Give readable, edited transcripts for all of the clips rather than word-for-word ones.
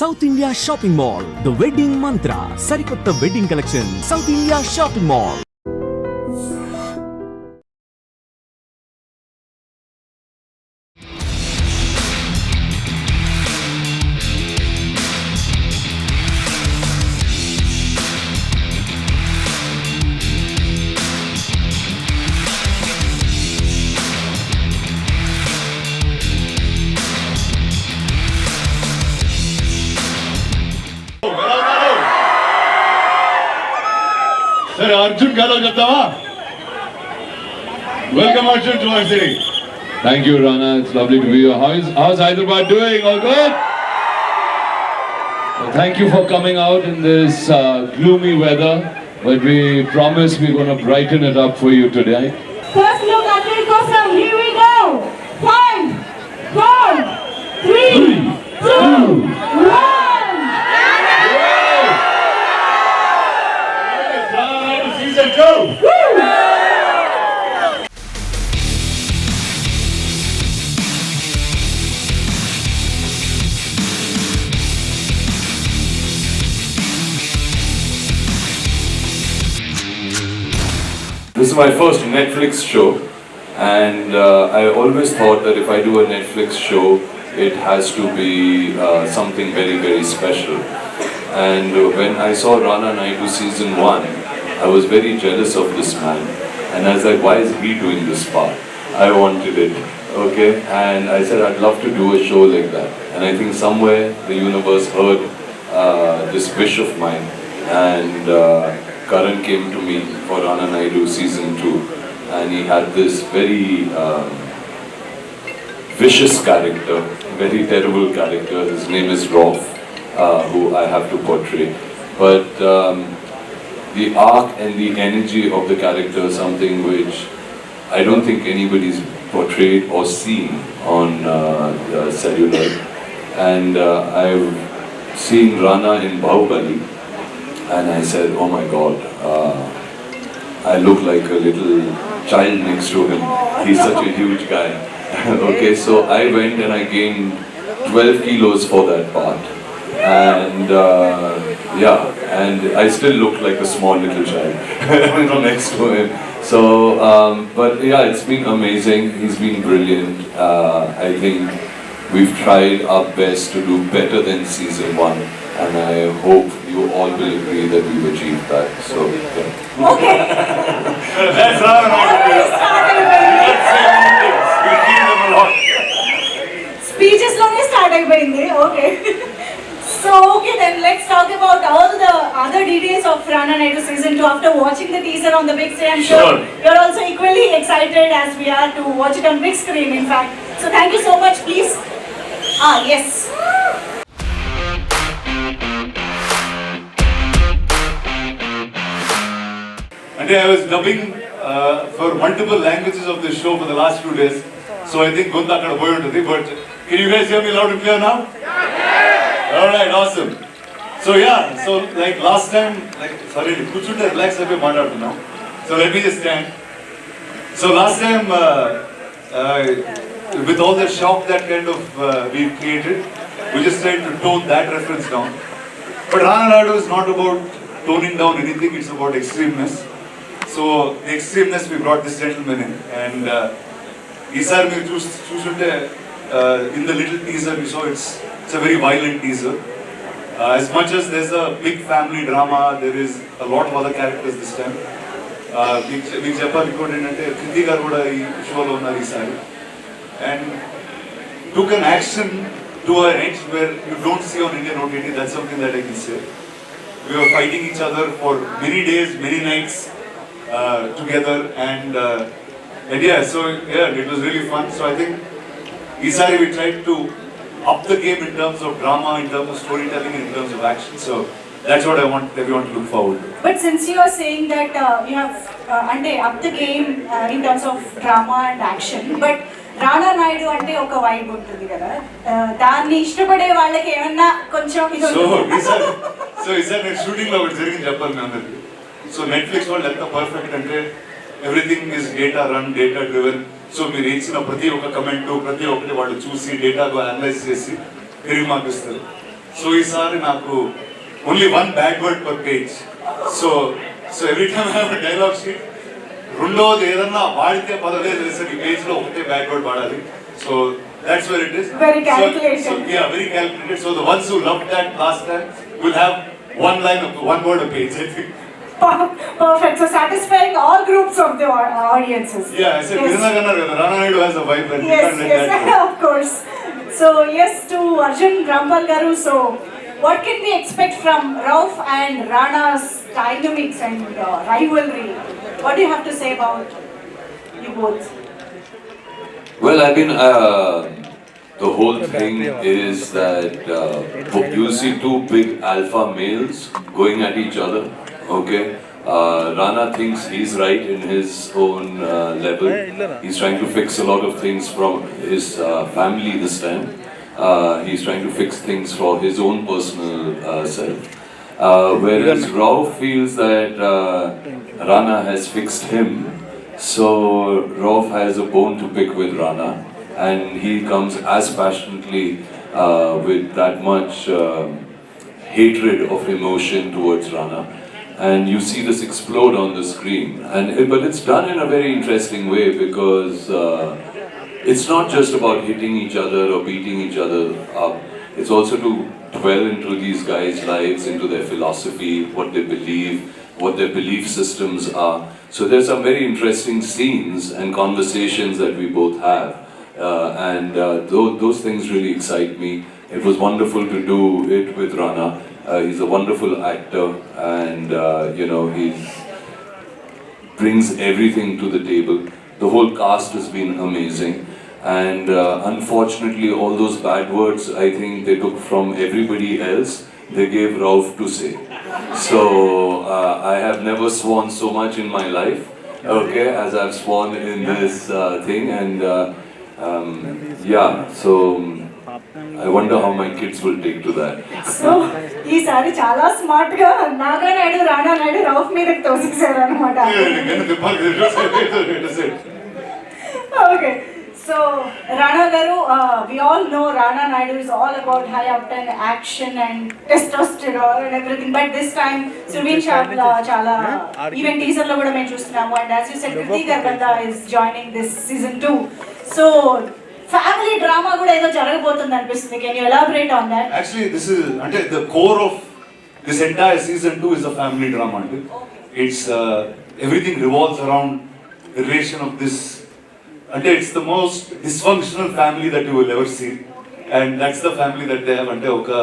South India Shopping Mall, The Wedding Mantra, Sarikotta Wedding Collection, South India Shopping Mall. Sir, Arjun Galo Jabdava. Welcome Arjun to our city. Thank you, Rana. It's lovely to be here. How's Hyderabad doing? All good? Well, thank you for coming out in this gloomy weather, but we promise we're going to brighten it up for you today. First look at it, Kosam. Here we go. 5, 4, 3, 2, 1. Season 2. This is my first Netflix show, and I always thought that if I do a Netflix show, it has to be something very, very special. And when I saw Rana Naidu season 1, I was very jealous of this man, and I was like, why is he doing this part? I wanted it, okay? And I said, I'd love to do a show like that. And I think somewhere the universe heard this wish of mine, and Karan came to me for Rana Naidu season 2, and he had this very vicious character, very terrible character. His name is Rolf, who I have to portray. But the arc and the energy of the character is something which I don't think anybody's portrayed or seen on cellular. And I've seen Rana in Bahubali, and I said, oh my God, I look like a little child next to him. He's such a huge guy. Okay, so I went and I gained 12 kilos for that part. And and I still look like a small little child next to him. So, but yeah, it's been amazing. He's been brilliant. I think we've tried our best to do better than season 1, and I hope you all will agree that we've achieved that. So, yeah. Okay. That's Rana Naidu. We feel them a lot. Speeches long start అయిపోయింది. Okay. So, okay then, let's talk about all the other details of Rana Naidu season 2 after watching the teaser on the big screen. I'm sure you're also equally excited as we are to watch it on big screen, in fact. So, thank you so much, please. Yes. And I was dubbing for multiple languages of the show for the last few days. So I think Gonta akkada poyi untadi, but can you guys hear me loud and clear now? Alright, awesome. So yeah, so like last time, sorry, kuchunte relax ayyi maatladutunna. So let me just stand. So last time, with all the shock that kind of we created, we just tried to tone that reference down. But Rana Naidu is not about toning down anything, it's about extremeness. So the extremeness we brought this gentleman in, and Isar me chustunte in the little teaser we saw it's a very violent teaser. As much as there's a big family drama, there is a lot of other characters this time. Meek cheppali inkote ente Kriti garu kuda ee show lo unnaru isari, and took an action to an edge where you don't see on Indian OTT. That's something that I can say. We were fighting each other for many days, many nights together, and yeah, so yeah, it was really fun. So I think Isari we tried to up the game in terms of drama, in terms of storytelling, in terms of action. So that's what I want everyone to look forward to. But since you are saying that you have up the game in terms of drama and action, but Rana Naidu ante oka vibe untundi kada, danni ishtapade vallaki emanna koncham so Isari shooting lo okati jarigindi cheppali me andariki. So Netflix వాళ్ళు ఎంత perfect అంటే everything is data run, data driven. So మీరు ఇచ్చిన ప్రతి ఒక్క comment, ప్రతి ఒక్కటి వాళ్ళు చూసి డేటాకు అనలైజ్ చేసి తిరిగి మాకు ఇస్తారు. సో ఈసారి నాకు only one bad word per page. So so every time I have dialogue sheet. రెండోది ఏదన్నా వాడితే పదలేదు ఈ పేజ్ లో ఒకటే బ్యాడ్ వర్డ్ వాడాలి. So that's where it is. Very calculated. So, yeah, very calculated. So the ones who loved that last time will have one line of one word a page, I think. Perfect. So satisfying all groups of the audiences. Yeah, I said Rana Naidu has a vibe and Yes, you can't let that go. of course. So yes, to Arjun Rampal Garu. So what can we expect from Rauf and Rana's dynamics and rivalry? What do you have to say about you both? Well, I mean, the whole thing is that you see two big alpha males going at each other, okay? Rana thinks he's right in his own level. He's trying to fix a lot of things from his family this time. He's trying to fix things for his own personal self. Whereas Rauf feels that Rana has fixed him. So Rauf has a bone to pick with Rana, and he comes as passionately with that much hatred of emotion towards Rana, and you see this explode on the screen. But it's done in a very interesting way because it's not just about hitting each other or beating each other up. It's also to dwell into these guys' lives, into their philosophy, what they believe, what their belief systems are. So there's some very interesting scenes and conversations that we both have, and those things really excite me. It was wonderful to do it with Rana. He's a wonderful actor, and you know, he brings everything to the table. The whole cast has been amazing, and unfortunately, all those bad words I think they took from everybody else. They gave Rauf to say. So I have never sworn so much in my life, okay, as I've sworn in this thing, and yeah, so I wonder how my kids will take to that. So ఈసారి చాలా smart గా నాగా నాయుడు రానా నాయుడు రౌఫ్ మీదకి తోసేశారు అనమాట. Okay. So Rana Garu, we all know Rana Naidu is all about high octane action and testosterone and everything. But this time, Surveen Shabla chala even teaser lo kuda men chustunnamo, and as you said, Kriti Garbanda is joining this season 2. So family drama kuda edo jaragabotundi anpistundi. Can you elaborate on that? Actually, this is the core of this entire season 2 is a family drama. It's everything revolves around the relation of this. Ante it's the most dysfunctional family that you will ever see, and that's the family that they have. Ante oka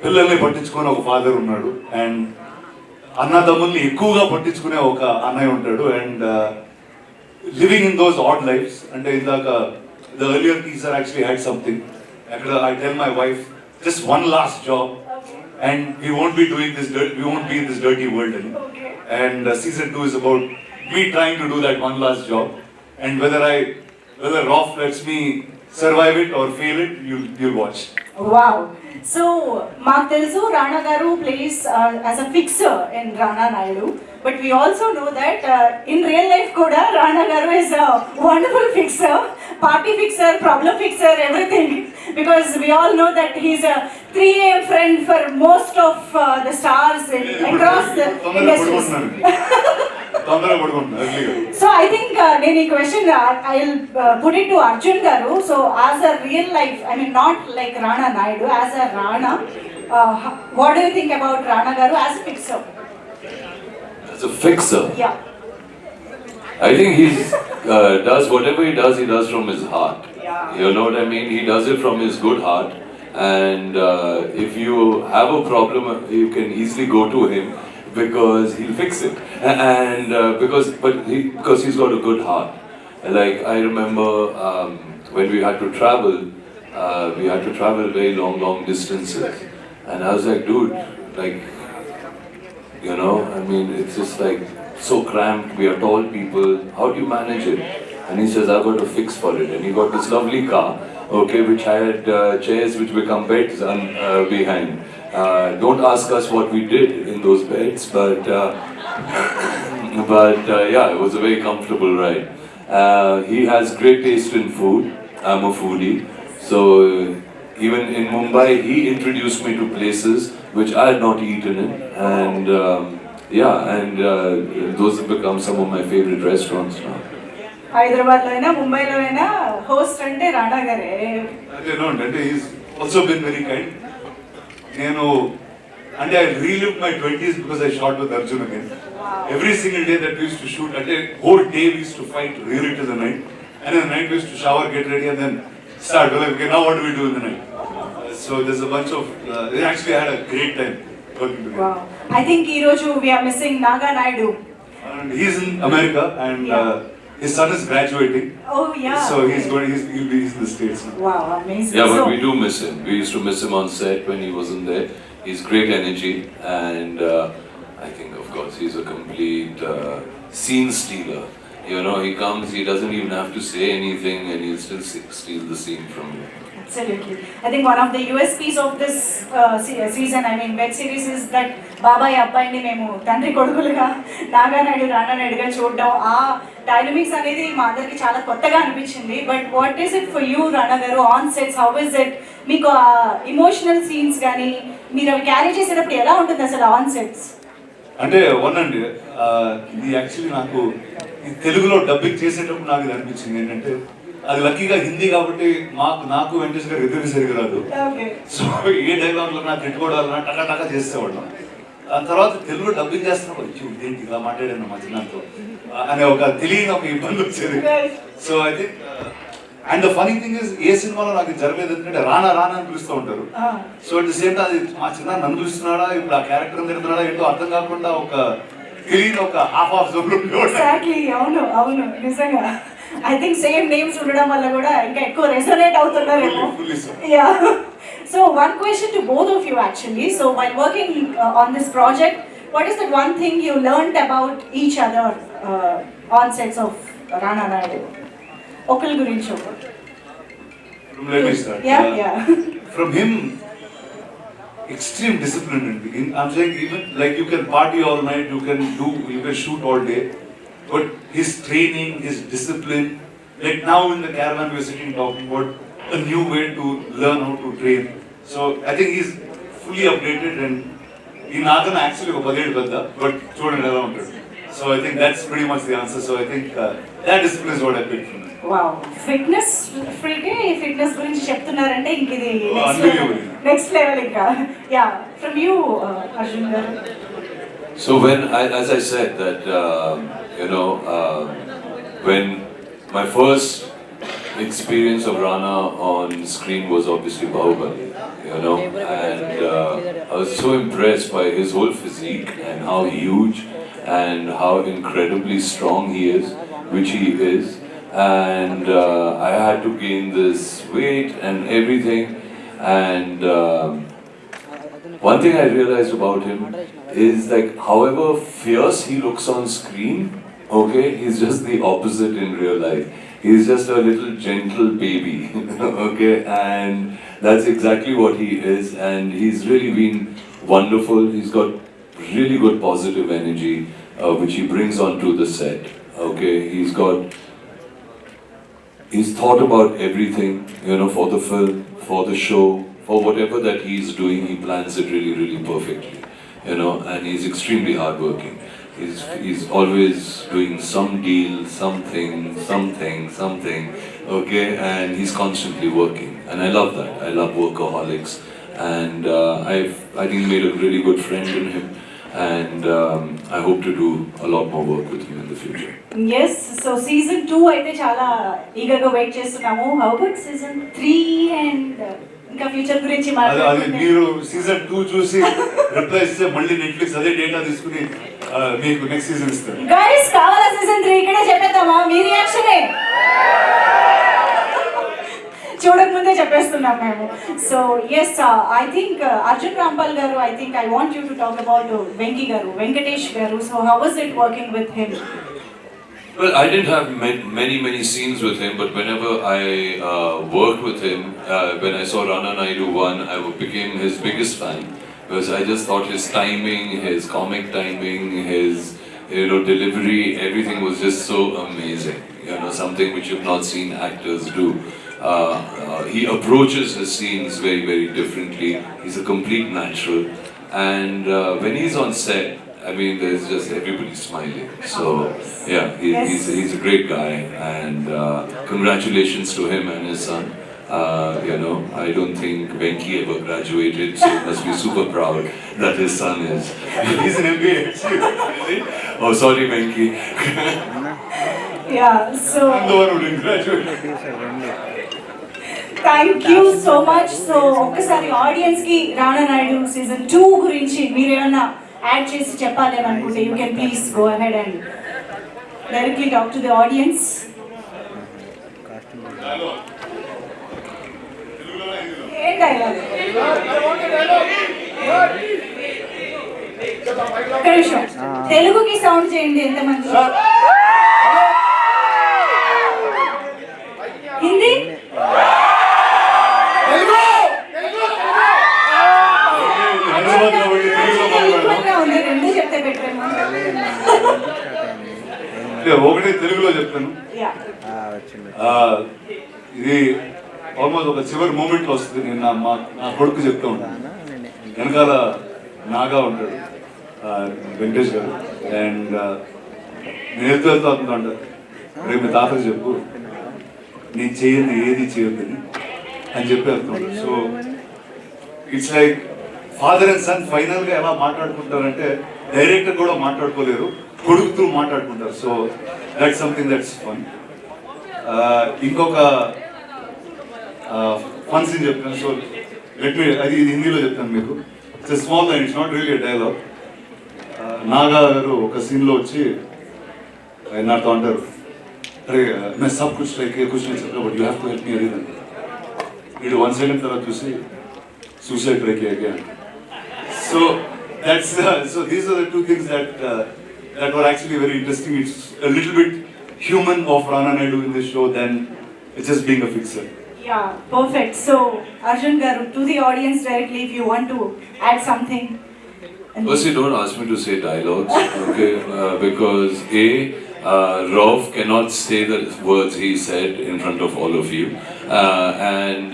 పిల్లల్ని పట్టించుకునే ఒక father ఉన్నాడు, and అన్నదమ్ముల్ని ఎక్కువగా పట్టించుకునే ఒక అన్నయ్య ఉంటాడు, and living in those odd lives. అంటే ఇందాక the earlier teaser actually had something. అక్కడ I tell my wife just one last job and we won't be doing this we won't be in this dirty world anymore. And season 2 is about me trying to do that one last job. And whether Rauf lets me survive it or fail it, you'll watch. Wow. So Mark Telsu, Rana Garu plays as a fixer in Rana Naidu, but we also know that in real life kuda Rana Garu is a wonderful fixer, party fixer, problem fixer, everything, because we all know that he's a 3 AM friend for most of the stars across the industries. So I think then a question I'll put it to Arjun Garu. So as a real life, I mean not like Rana Naidu, as a Rana, what do you think about Rana Garu as a fixer? As a fixer? Yeah. I think he does whatever he does from his heart. Yeah. You know what I mean? He does it from his good heart, and if you have a problem, you can easily go to him because he'll fix it, and because he's got a good heart. Like I remember when we had to travel very long distances, and I was like, dude, like, you know, I mean, it's just like so cramped. We are tall people. How do you manage it? And he says, I've got a fix for it. And he got this lovely car, okay, which had chairs which become beds behind. Don't ask us what we did in those beds, but yeah, it was a very comfortable ride. He has great taste in food. I'm a foodie, so even in Mumbai, he introduced me to places which I had not eaten in, and those have become some of my favorite restaurants now. Hyderabad లో అయినా ముంబైలో అయినా host అంటే రాణా గారే. అంటే he's also been very kind. నేను అంటే I relived my 20s because I shot with Arjun again. Every single day that we used to shoot, అంటే whole day we used to fight really till the night, and in the night we used to shower, get ready, and then start. We're like, okay, now what do we do in the night? So there's a bunch of. Actually, I had a great time working together. Wow. I think ఈ రోజు we are missing Rana Naidu. And he's in America, and his son is graduating. Oh yeah. So he'll be in the States now. Wow, amazing. Yeah, but So, we do miss him. We used to miss him on set when he wasn't there. He's great energy, and I think, of course, he's a complete scene stealer. You know, he comes, he doesn't even have to say anything, and he'll still steal the scene from you. Absolutely. I think one of the USPs of this season, I mean web series, is that బాబాయ్ అబ్బాయిని మేము తండ్రి కొడుకులుగా నాగా నాయుడు రానా నాయుడుగా చూడడం, ఆ dynamics అనేది మా అందరికి చాలా కొత్తగా అనిపించింది. But what is it for you Rana గారు on sets? How is it? మీకు ఆ ఇమోషనల్ సీన్స్ కానీ మీరు అవి క్యారీ చేసేటప్పుడు ఎలా ఉంటుంది అసలు ఆన్ సెట్స్? అంటే వనండి, ఇది యాక్చువల్లీ నాకు ఈ తెలుగులో డబ్బింగ్ చేసేటప్పుడు నాకు ఇది అనిపించింది ఏంటంటే, అది లక్కీగా హిందీ కాబట్టి నాకు వెంకటేష్ గారు ఎదురు సరిగ్గా రాదు. సో ఏ డైలాగ్లో నాకు తిట్టుకోవడాలన్నా టకా టకా చేసేవాళ్ళం. ఆ తర్వాత తెలుగు డబ్బింగ్ చేస్తున్నప్పుడు ఇదేంటి ఇలా మాట్లాడాను మా చిన్నతో అనే ఒక తెలియని ఒక ఇబ్బంది వచ్చేది. So I think and the funny thing is, ఏ సినిమాలో నాకు జరగలేదు ఎందుకంటే రానా రానా అని పిలుస్తూ ఉంటారు. So at the same time మా చిన్న నన్ను పిలుస్తున్నాడా, ఇప్పుడు ఆ క్యారెక్టర్ తిడుతున్నాడా ఏంటో అర్థం కాకుండా ఒక తెలియని ఒక హాఫ్ జోన్. అవును అవును నిజంగా. I think same names ఉండడం వల్ల కూడా ఇంకా ఎక్కువ resonate అవుతున్నారేమో. Yeah. So one question to both of you actually. So while working on this project, what is the one thing you learned about each other on sets of Rana Naidu? ఒకరి గురించి ఒకటి. Let me start. Yeah. From him, extreme discipline. I'm saying even like you can party all night, you can shoot all day. But his training, his discipline, like now in the caravan we were sitting talking about a new way to learn how to train. So I think he's fully updated, and he Nathan actually ఒక 10 పెద్ద, but చూడండి ఎలా ఉంటాడు. So I think that's pretty much the answer. So I think that discipline is what I picked from him. Wow, fitness freak fitness గురించి చెప్తున్నారంటే ఇంక ఇది next level ఇంకా. Yeah, from you Arjun garu. So as I said that when my first experience of Rana on screen was obviously Bahubali, and I was so impressed by his whole physique and how huge and how incredibly strong he is, which he is, and I had to gain this weight and everything, and one thing I realized about him is like however fierce he looks on screen, okay, he's just the opposite in real life. He's just a little gentle baby, okay, and that's exactly what he is, and he's really been wonderful. He's got really good positive energy, which he brings onto the set, okay. He's thought about everything, for the film, for the show, for whatever that he's doing, he plans it really, really perfectly, and he's extremely hardworking. He's always doing some deal, something, okay, and he's constantly working, and I love that. I love workaholics, and I think made a really good friend in him, and I hope to do a lot more work with him in the future. Yes, so season 2 అయితే చాలా ఈగర్గా wait చేస్తున్నాము. How about season 3 and ఇంకా future గురించి మాట్లాడుకుంటే మీరు season 2 చూసి reply ఇస్తే మళ్ళీ నెట్ఫ్లిక్స్ అదే డేటా తీసుకుని మీకు నెక్స్ట్ సీజన్ ఇస్తారు. గైస్ కావాలా సీజన్ 3 ఇక్కడే చెప్పేద్దామా? మీ రియాక్షనే చూడకముందే చెప్పేస్తున్నాం మేము. So yes, I think Arjun Rampal గారు, I think I want you to talk about Venky గారు, వెంకటేష్ గారు. So how was it working with him? Well, I didn't have many scenes with him, but whenever I worked with him, when I saw Rana Naidu 1, I became his biggest fan, because I just thought his timing, his comic timing, his delivery, everything was just so amazing. Something which you've not seen actors do. He approaches his scenes very, very differently. He's a complete natural. And when he's on set, I mean, there's just everybody smiling. So, yeah, he's a great guy. And congratulations to him and his son. You know, I don't think Venki ever graduated, so he must be super proud that his son is. He's an MBA, actually. Oh, sorry, Venki. Yeah, so I'm the one who didn't graduate. Thank you so much. So ఒక్కసారి audience కి రానా Naidu season 2 గురించి మీరు ఏమన్నా add చేసి చెప్పాలి అని అనుకుంటే you can please go ahead and directly talk to the audience. ఏం డైలాగ్? ఒక్క నిమిషం, తెలుగుకి సౌండ్ చేయండి ఎంతమంది. హిందీ ఉంది, రెండు చెప్తే బెటర్. ఒకటి తెలుగులో చెప్తాను. ఇది ఆల్మోస్ట్ ఒక చివరి మూమెంట్ లో వస్తుంది. నేను నా కొడుకు చెప్తా ఉంటాను. వెనకాల నాగా ఉంటాడు వెంకటేష్ గారు. అండ్ నేను వెళ్తూ అంటారు, రేపు మీ తాతకు చెప్పు నేను చేయొద్దు ఏది చేయొద్దని అని చెప్పి వెళ్తాను. So it's like father and son final గా ఎలా మాట్లాడుకుంటారంటే డైరెక్టర్ కూడా మాట్లాడుకోలేరు, కొడుకుతూ మాట్లాడుకుంటారు. So that's something that's fun. ఇంకొక ఫన్ సీన్ చెప్తాను. సో లెట్ మీ అది హిందీలో చెప్తాను మీకు. It's small line, it's not really dialogue. Naga గారు ఒక సీన్లో వచ్చి నాతో అంటారు, అరే मैं सब कुछ ट्राई किया कुछ नहीं चल रहा but you have to help me अरीदन. इट 1 सेकंड तरह చూసి suicide ट्राई किया गया. So that's so these are the two things that were actually very interesting. It's a little bit human of Rana Naidu in this show than it's just being a fixer. Yeah, perfect. So Arjun garu, to the audience directly, if you want to add something. First, you don't ask me to say dialogues, okay? Because Rauf cannot say the words he said in front of all of you. And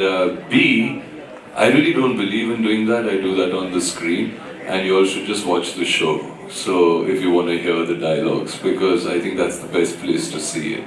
B, I really don't believe in doing that. I do that on the screen. And you all should just watch the show. So if you want to hear the dialogues, because I think that's the best place to see it.